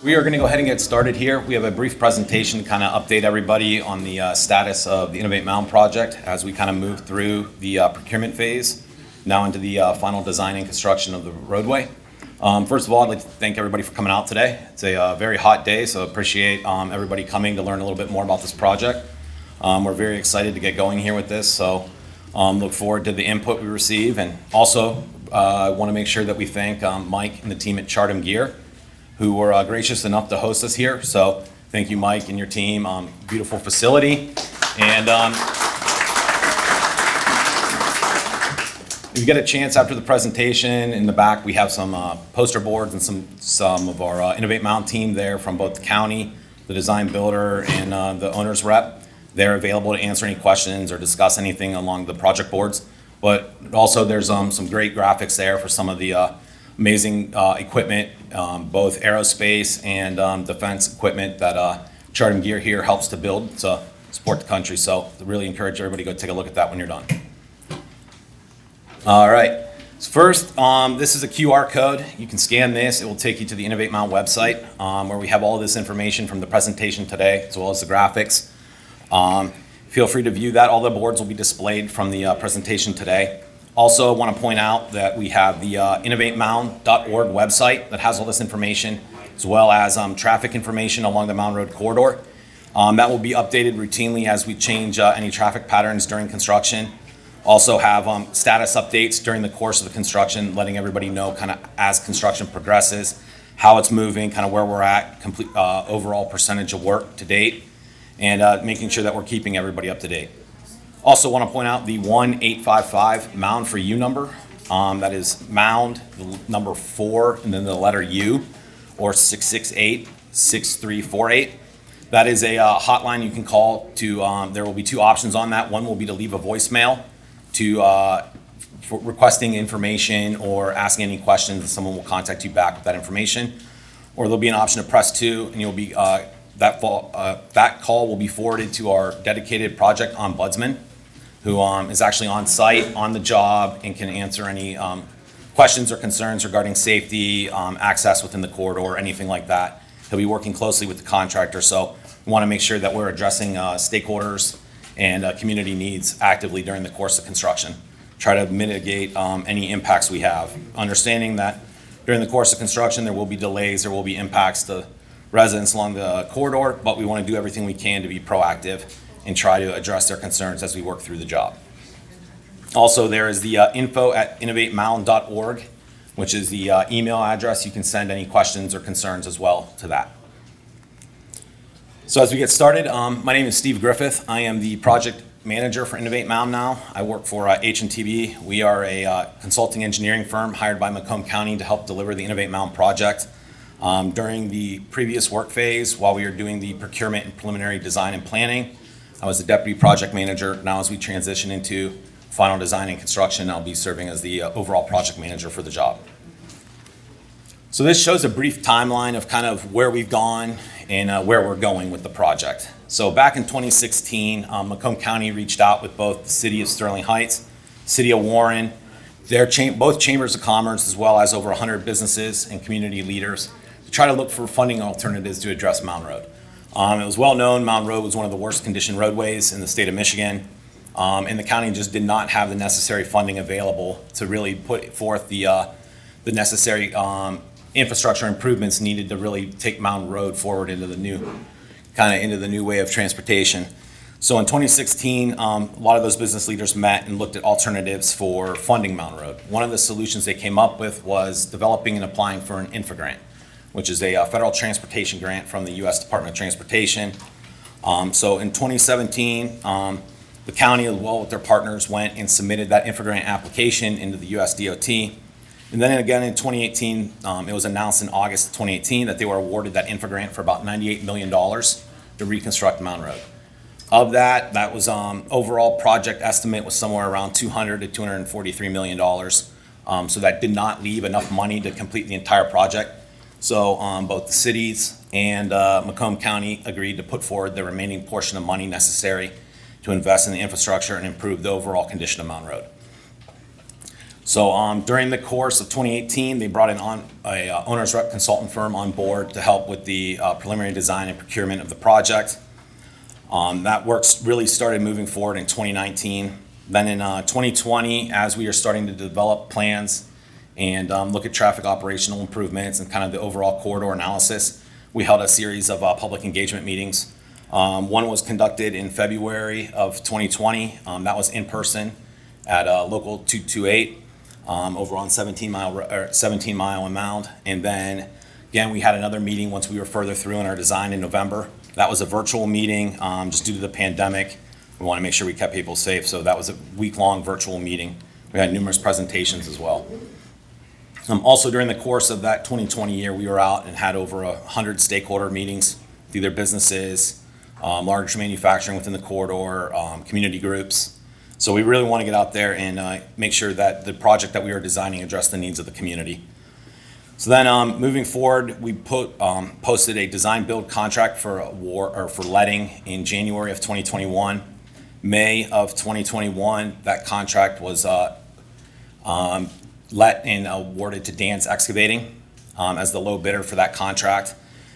We are going to go ahead and get started here. We have a brief presentation to kind of update everybody on the status of the Innovate Mound project as we kind of move through the procurement phase, now into the final design and construction of the roadway. First of all, I'd like to thank everybody for coming out today. It's a very hot day, so appreciate everybody coming to learn a little bit more about this project. We're very excited to get going here with this, so look forward to the input we receive. And also want to make sure that we thank Mike and the team at Chartem Gear, who were gracious enough to host us here. So thank you, Mike, and your team. Beautiful facility. And if you get a chance after the presentation, in the back we have some poster boards and some of our Innovate Mound team there from both the county, the design builder, and the owner's rep. They're available to answer any questions or discuss anything along the project boards. But also there's some great graphics there for some of the amazing equipment, both aerospace and defense equipment that Chartem Gear here helps to build to support the country. So I really encourage everybody to go take a look at that when you're done. All right, so first, this is a QR code. You can scan this. It will take you to the Innovate Mound website where we have all this information from the presentation today, as well as the graphics. Feel free to view that. All the boards will be displayed from the presentation today. Also, I want to point out that we have the innovatemound.org website that has all this information, as well as traffic information along the Mound Road corridor. That will be updated routinely as we change any traffic patterns during construction. Also have status updates during the course of the construction, letting everybody know kind of as construction progresses, how it's moving, kind of where we're at, complete overall percentage of work to date, and making sure that we're keeping everybody up to date. Also want to point out the 1-855 Mound for You number. That is Mound, the number 4, and then the letter U, or 668-6348. That is a hotline you can call to, there will be 2 options on that. One will be to leave a voicemail for requesting information or asking any questions, and someone will contact you back with that information. Or there'll be an option to press 2, and you'll be that call will be forwarded to our dedicated project ombudsman, who is actually on site, on the job, and can answer any questions or concerns regarding safety, access within the corridor, anything like that. He'll be working closely with the contractor, so we want to make sure that we're addressing stakeholders and community needs actively during the course of construction. Try to mitigate any impacts we have. Understanding that during the course of construction there will be delays, there will be impacts to residents along the corridor, but we want to do everything we can to be proactive and try to address their concerns as we work through the job. Also, there is the info@innovatemound.org, which is the email address. You can send any questions or concerns as well to that. So as we get started, my name is Steve Griffith. I am the project manager for Innovate Mound now. I work for H&TB. We are a consulting engineering firm hired by Macomb County to help deliver the Innovate Mound project. During the previous work phase, while we were doing the procurement and preliminary design and planning, I was the deputy project manager. Now as we transition into final design and construction, I'll be serving as the overall project manager for the job. So this shows a brief timeline of kind of where we've gone and where we're going with the project. So back in 2016, Macomb County reached out with both the City of Sterling Heights, City of Warren, both chambers of commerce, as well as over 100 businesses and community leaders to try to look for funding alternatives to address Mound Road. It was well known Mound Road was one of the worst conditioned roadways in the state of Michigan, and the county just did not have the necessary funding available to really put forth the necessary infrastructure improvements needed to really take Mound Road forward into the new way of transportation. So in 2016, a lot of those business leaders met and looked at alternatives for funding Mound Road. One of the solutions they came up with was developing and applying for an infra grant, which is a federal transportation grant from the U.S. Department of Transportation. So in 2017, the county, as well with their partners, went and submitted that infra grant application into the U.S. DOT. And then again in 2018, it was announced in August of 2018 that they were awarded that infra grant for about $98 million to reconstruct Mound Road. Of that was overall project estimate was somewhere around $200 to $243 million. So that did not leave enough money to complete the entire project. So both the cities and Macomb County agreed to put forward the remaining portion of money necessary to invest in the infrastructure and improve the overall condition of Mound Road. So during the course of 2018, they brought in a owner's rep consultant firm on board to help with the preliminary design and procurement of the project. That work really started moving forward in 2019. Then in 2020, as we are starting to develop plans and look at traffic operational improvements and kind of the overall corridor analysis, we held a series of public engagement meetings. One was conducted in February of 2020. That was in person at local 228 over on 17 Mile and Mound. And then again, we had another meeting once we were further through in our design in November. That was a virtual meeting just due to the pandemic. We want to make sure we kept people safe, so that was a week-long virtual meeting. We had numerous presentations as well. Also, during the course of that 2020 year, we were out and had over 100 stakeholder meetings with either businesses, large manufacturing within the corridor, community groups. So we really want to get out there and make sure that the project that we are designing addressed the needs of the community. So then, moving forward, we posted a design build contract for letting in January of 2021. May of 2021, that contract was let and awarded to Dan's Excavating as the low bidder for that contract.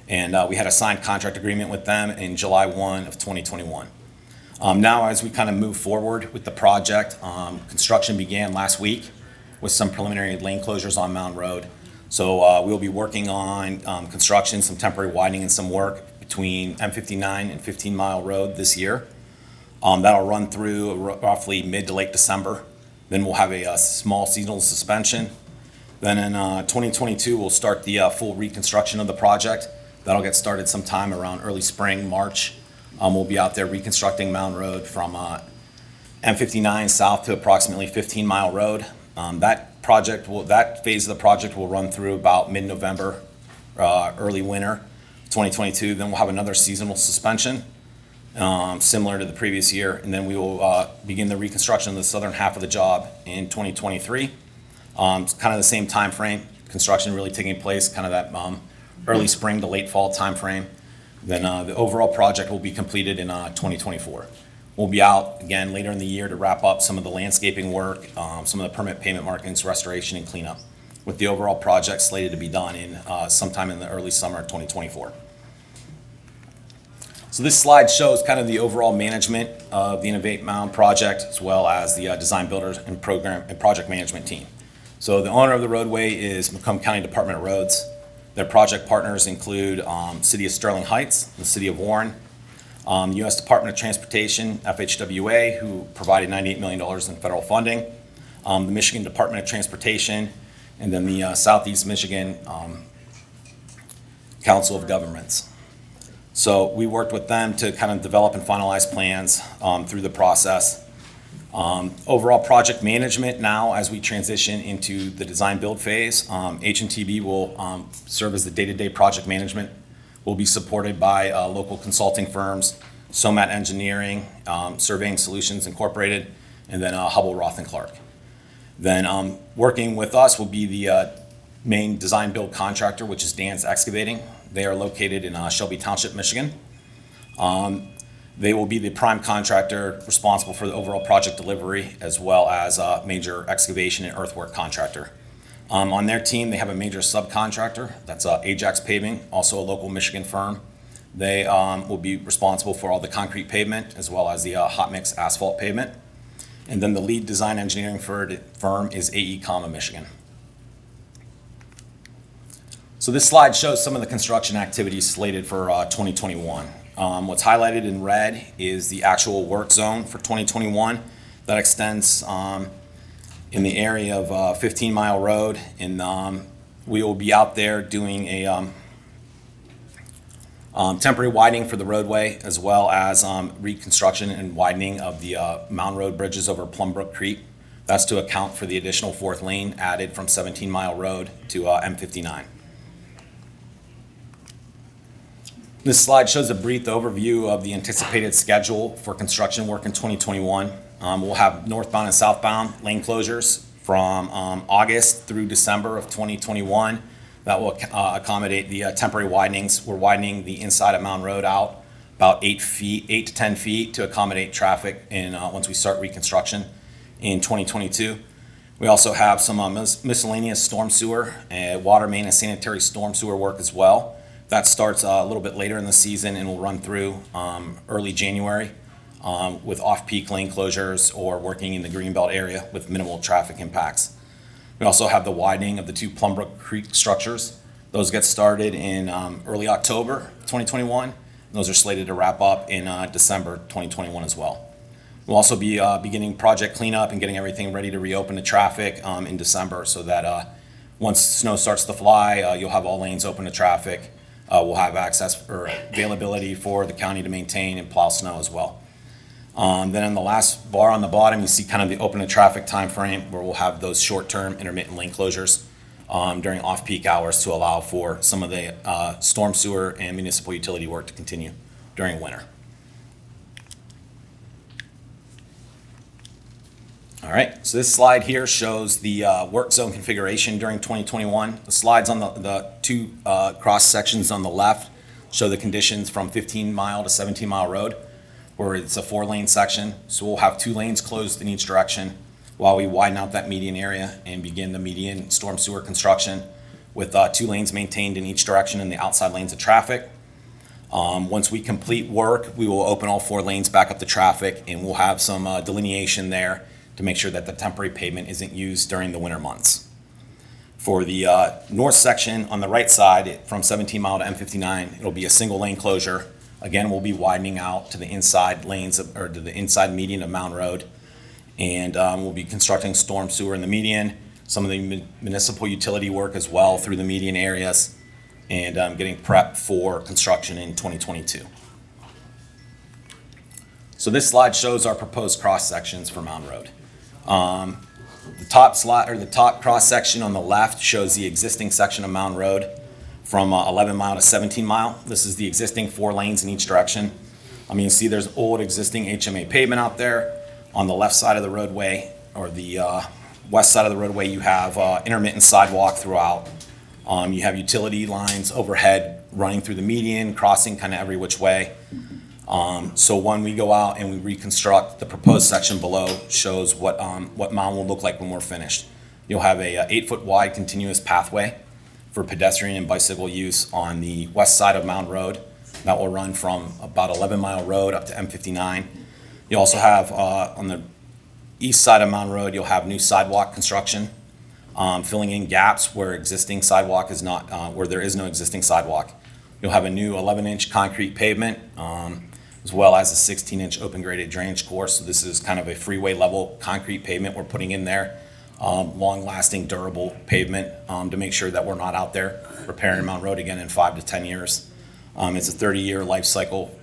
And we had a signed contract agreement with them in July 1 of 2021. Now, as we kind of move forward with the project, construction began last week with some preliminary lane closures on Mound Road. So we'll be working on construction, some temporary widening and some work between M59 and 15 Mile Road this year. That'll run through roughly mid to late December. Then we'll have a small seasonal suspension. Then in 2022, we'll start the full reconstruction of the project. That'll get started sometime around early spring, March. We'll be out there reconstructing Mound Road from M59 south to approximately 15 Mile Road. That phase of the project will run through about mid-November, early winter 2022. Then we'll have another seasonal suspension, similar to the previous year, and then we will begin the reconstruction of the southern half of the job in 2023. It's kind of the same time frame. Construction really taking place kind of that early spring to late fall time frame. Then the overall project will be completed in 2024. We'll be out again later in the year to wrap up some of the landscaping work, some of the permit payment markings, restoration, and cleanup, with the overall project slated to be done in sometime in the early summer of 2024. So this slide shows kind of the overall management of the Innovate Mound project, as well as the design builders and program and project management team. So the owner of the roadway is Macomb County Department of Roads. Their project partners include City of Sterling Heights, the City of Warren, U.S. Department of Transportation, FHWA, who provided $98 million in federal funding, the Michigan Department of Transportation, and then the Southeast Michigan Council of Governments. So we worked with them to kind of develop and finalize plans through the process. Overall project management now, as we transition into the design build phase, H&TB will serve as the day-to-day project management. We'll be supported by local consulting firms, SOMAT Engineering, Surveying Solutions Incorporated, and then Hubble, Roth & Clark. Then working with us will be the main design build contractor, which is Dan's Excavating. They are located in Shelby Township, Michigan. They will be the prime contractor responsible for the overall project delivery, as well as a major excavation and earthwork contractor. On their team, they have a major subcontractor, that's Ajax Paving, also a local Michigan firm. They will be responsible for all the concrete pavement, as well as the hot mix asphalt pavement. And then the lead design engineering firm is AE of Michigan. So this slide shows some of the construction activities slated for 2021. What's highlighted in red is the actual work zone for 2021 that extends in the area of 15 Mile Road, and we will be out there doing a temporary widening for the roadway, as well as reconstruction and widening of the Mound Road bridges over Plum Brook Creek. That's to account for the additional fourth lane added from 17 Mile Road to M59. This slide shows a brief overview of the anticipated schedule for construction work in 2021. We'll have northbound and southbound lane closures from August through December of 2021. That will accommodate the temporary widenings. We're widening the inside of Mound Road out about 8 to 10 feet to accommodate traffic once we start reconstruction in 2022. We also have some miscellaneous storm sewer, water main and sanitary storm sewer work as well. That starts a little bit later in the season and will run through early January with off-peak lane closures or working in the Greenbelt area with minimal traffic impacts. We also have the widening of the two Plumbrook Creek structures. Those get started in early October 2021. Those are slated to wrap up in December 2021 as well. We'll also be beginning project cleanup and getting everything ready to reopen to traffic in December so that once snow starts to fly, you'll have all lanes open to traffic. We'll have access or availability for the county to maintain and plow snow as well. Then in the last bar on the bottom, you see kind of the open to traffic time frame where we'll have those short-term intermittent lane closures during off-peak hours to allow for some of the storm sewer and municipal utility work to continue during winter. All right, so this slide here shows the work zone configuration during 2021. The slides on the two cross sections on the left show the conditions from 15-mile to 17-mile road, where it's a 4-lane section. So we'll have 2 lanes closed in each direction while we widen out that median area and begin the median storm sewer construction with 2 lanes maintained in each direction in the outside lanes of traffic. Once we complete work, we will open all 4 lanes back up to traffic, and we'll have some delineation there to make sure that the temporary pavement isn't used during the winter months. For the north section on the right side, from 17 mile to M59, it'll be a single lane closure. Again, we'll be widening out to the inside lanes or to the inside median of Mound Road. And we'll be constructing storm sewer in the median, some of the municipal utility work as well through the median areas, and getting prepped for construction in 2022. So this slide shows our proposed cross sections for Mound Road. The top cross section on the left shows the existing section of Mound Road from 11 mile to 17 mile. This is the existing 4 lanes in each direction. You can see there's old existing HMA pavement out there. On the left side of the roadway, or the west side of the roadway, you have intermittent sidewalk throughout. You have utility lines overhead running through the median, crossing kind of every which way. So when we go out and we reconstruct, the proposed section below shows what Mound will look like when we're finished. You'll have a 8-foot wide continuous pathway for pedestrian and bicycle use on the west side of Mound Road. That will run from about 11 Mile Road up to M59. You also have on the east side of Mound Road, you'll have new sidewalk construction, filling in gaps where existing sidewalk is not, where there is no existing sidewalk. You'll have a new 11-inch concrete pavement, as well as a 16-inch open graded drainage course. So this is kind of a freeway level concrete pavement we're putting in there, long-lasting, durable pavement to make sure that we're not out there repairing Mound Road again in 5 to 10 years. It's a 30-year life cycle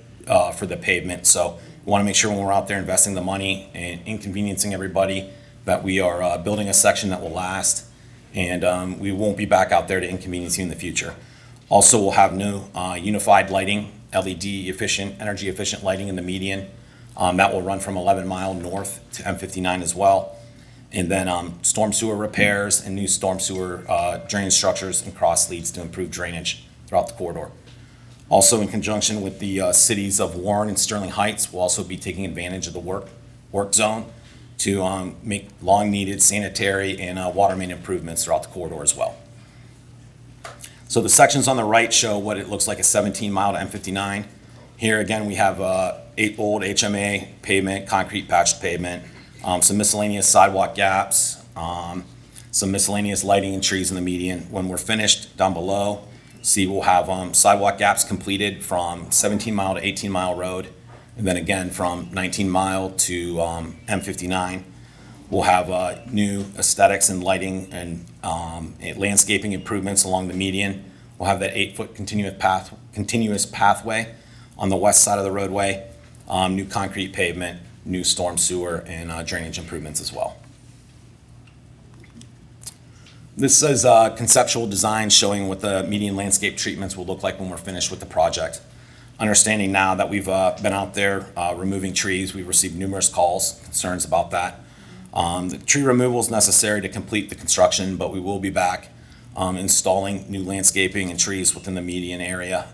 for the pavement, so we want to make sure when we're out there investing the money and inconveniencing everybody that we are building a section that will last, and we won't be back out there to inconvenience you in the future. Also, we'll have new unified lighting, LED efficient, energy efficient lighting in the median. That will run from 11 Mile north to M59 as well. And then storm sewer repairs and new storm sewer drainage structures and cross leads to improve drainage throughout the corridor. Also, in conjunction with the cities of Warren and Sterling Heights, we'll also be taking advantage of the work zone to make long needed sanitary and water main improvements throughout the corridor as well. So the sections on the right show what it looks like a 17 mile to M59. Here again we have 8 old HMA pavement, concrete patched pavement, some miscellaneous sidewalk gaps, some miscellaneous lighting and trees in the median. When we're finished down below, see we'll have sidewalk gaps completed from 17 mile to 18 mile road, and then again from 19 mile to M59. We'll have new aesthetics and lighting and landscaping improvements along the median. We'll have that 8-foot continuous pathway on the west side of the roadway, new concrete pavement, new storm sewer, and drainage improvements as well. This is conceptual design showing what the median landscape treatments will look like when we're finished with the project. Understanding now that we've been out there removing trees, we've received numerous calls, concerns about that. The tree removal is necessary to complete the construction, but we will be back installing new landscaping and trees within the median area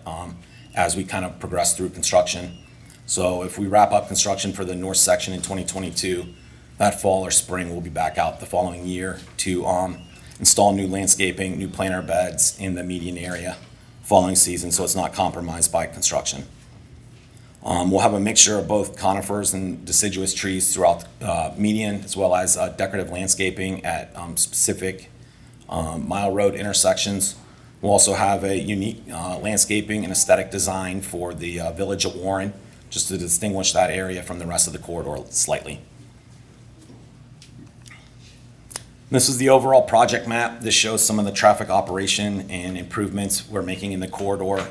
as we kind of progress through construction. So if we wrap up construction for the north section in 2022, that fall or spring, we'll be back out the following year to install new landscaping, new planter beds in the median area following season, so it's not compromised by construction. We'll have a mixture of both conifers and deciduous trees throughout median, as well as decorative landscaping at specific Mound Road intersections. We'll also have a unique landscaping and aesthetic design for the village of Warren, just to distinguish that area from the rest of the corridor slightly. This is the overall project map. This shows some of the traffic operation and improvements we're making in the corridor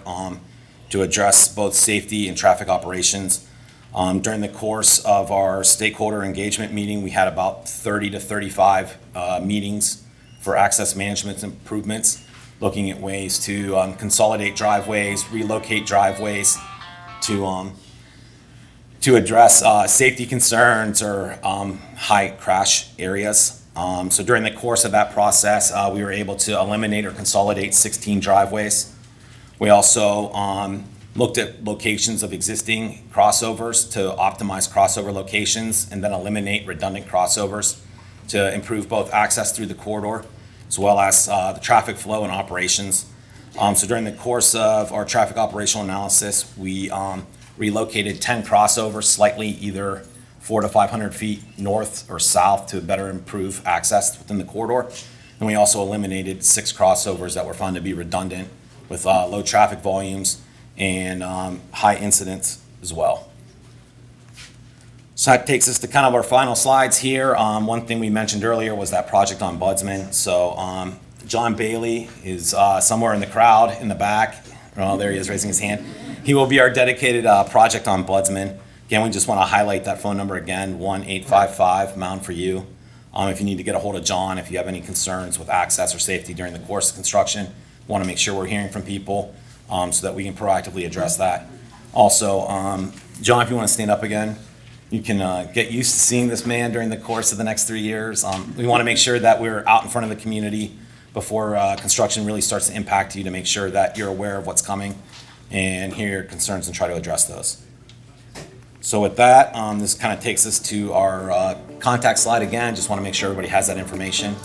to address both safety and traffic operations. During the course of our stakeholder engagement meeting, we had about 30 to 35 meetings for access management improvements, looking at ways to consolidate driveways, relocate driveways to address safety concerns or high crash areas. So during the course of that process, we were able to eliminate or consolidate 16 driveways. We also looked at locations of existing crossovers to optimize crossover locations and then eliminate redundant crossovers to improve both access through the corridor as well as the traffic flow and operations. So during the course of our traffic operational analysis, we relocated 10 crossovers slightly either 400 to 500 feet north or south to better improve access within the corridor. And we also eliminated 6 crossovers that were found to be redundant with low traffic volumes and high incidence as well. So that takes us to kind of our final slides here. One thing we mentioned earlier was that project ombudsman. So John Bailey is somewhere in the crowd in the back. Oh, there he is raising his hand. He will be our dedicated project ombudsman. Again, we just want to highlight that phone number again, 1-855-MOUND for you. If you need to get a hold of John, if you have any concerns with access or safety during the course of construction, we want to make sure we're hearing from people so that we can proactively address that. Also, John, if you want to stand up again, you can get used to seeing this man during the course of the next 3 years. We want to make sure that we're out in front of the community before construction really starts to impact you, to make sure that you're aware of what's coming and hear your concerns and try to address those. So with that, this kind of takes us to our contact slide again. Just want to make sure everybody has that information.